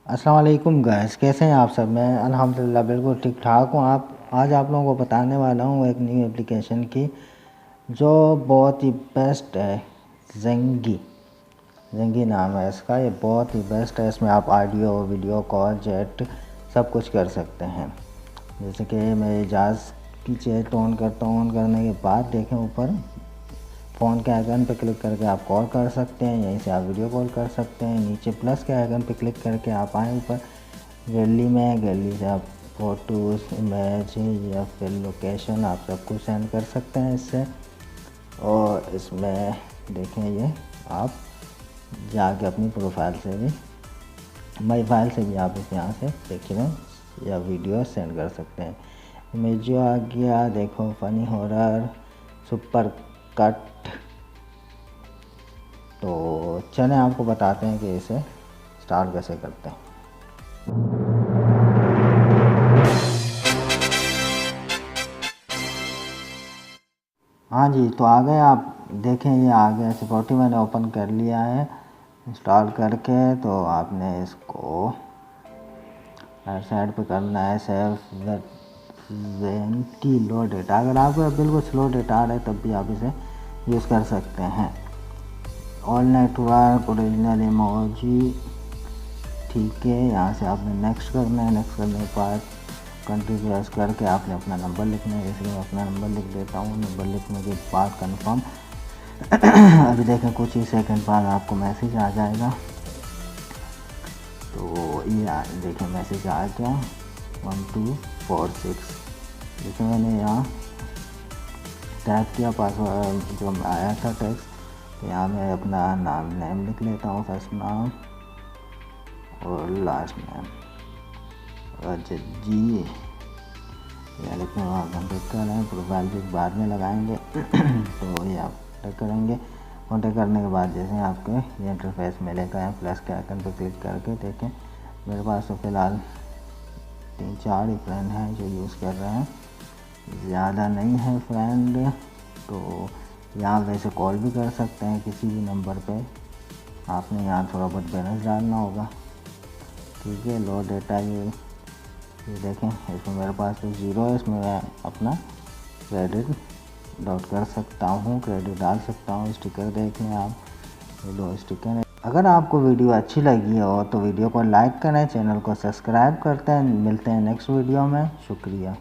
अस्सलाम वालेकुम गाइस, कैसे हैं आप सब। मैं अल्हम्दुलिल्लाह बिल्कुल ठीक ठाक हूँ। आज आप लोगों को बताने वाला हूँ एक न्यू एप्लीकेशन की जो बहुत ही बेस्ट है। ज़ेंगी नाम है इसका। ये बहुत ही बेस्ट है। इसमें आप ऑडियो वीडियो कॉल चैट सब कुछ कर सकते हैं। जैसे कि मैं इजाज़ की चैट ऑन करता हूँ। ऑन करने के बाद देखें ऊपर फ़ोन के आइकन पर क्लिक करके आप कॉल कर सकते हैं। यहीं से आप वीडियो कॉल कर सकते हैं। नीचे प्लस के आइकन पर क्लिक करके आप आएँ ऊपर गैलरी से आप फ़ोटोज़ इमेज या फिर लोकेशन आप सब कुछ सेंड कर सकते हैं इससे। और इसमें देखें ये आप जाके अपनी प्रोफाइल से भी माई फाइल से भी आप इस यहाँ से डॉक्यूमेंट या वीडियो सेंड कर सकते हैं। इमेज जो आ गया देखो, फ़नी हॉरर सुपर कट। तो चलें आपको बताते हैं कि इसे स्टार्ट कैसे करते हैं। हाँ जी, तो आ गए आप देखें, ये आ गया। सिक्योरिटी मैंने ओपन कर लिया है इंस्टॉल करके। तो आपने इसको राइट साइड पे करना है सेफ ज़ेंगी लो डेटा। अगर आपको बिल्कुल स्लो डेटा आ रहा है तब भी आप इसे यूज़ कर सकते हैं। ऑल नेटवर्क ओरिजिनल इमोजी, ठीक है। यहाँ से आपने नेक्स्ट करना है। नेक्स्ट करने के बाद कंट्री प्रेस करके आपने अपना नंबर लिखना है। जैसे मैं अपना नंबर लिख देता हूँ। नंबर लिखने के बाद कंफर्म अभी देखें कुछ ही सेकंड बाद आपको मैसेज आ जाएगा। तो ये देखें मैसेज आ गया 1246। जैसे मैंने यहाँ टाइप किया पासवर्ड जो आया था टेक्स्ट, तो यहाँ मैं अपना नेम लिख लेता हूँ, फर्स्ट नाम और लास्ट नेम और जी या लिखने वहाँ कॉन्टेक्ट कर रहे हैं। प्रोफाइल पिक बाद में लगाएंगे तो ये आप कॉन्टेक्ट करेंगे। कॉन्टेक्ट करने के बाद जैसे आपको ये इंटरफेस मिलेगा है प्लस के आइकन पर क्लिक करके देखें। मेरे पास तो फ़िलहाल 3-4 ही फ्रेंड हैं जो यूज़ कर रहे हैं, ज़्यादा नहीं है फ्रेंड। तो यहाँ वैसे कॉल भी कर सकते हैं किसी भी नंबर पे। आपने यहाँ थोड़ा बहुत बैलेंस डालना होगा, ठीक है। लो डेटा ये देखें, इसमें मेरे पास तो 0 है। इसमें मैं अपना क्रेडिट डाउट कर सकता हूँ, क्रेडिट डाल सकता हूँ। स्टिकर देख लें आप, ये 2 स्टिकर है। अगर आपको वीडियो अच्छी लगी हो तो वीडियो को लाइक करें, चैनल को सब्सक्राइब करते हैं। मिलते हैं नेक्स्ट वीडियो में। शुक्रिया।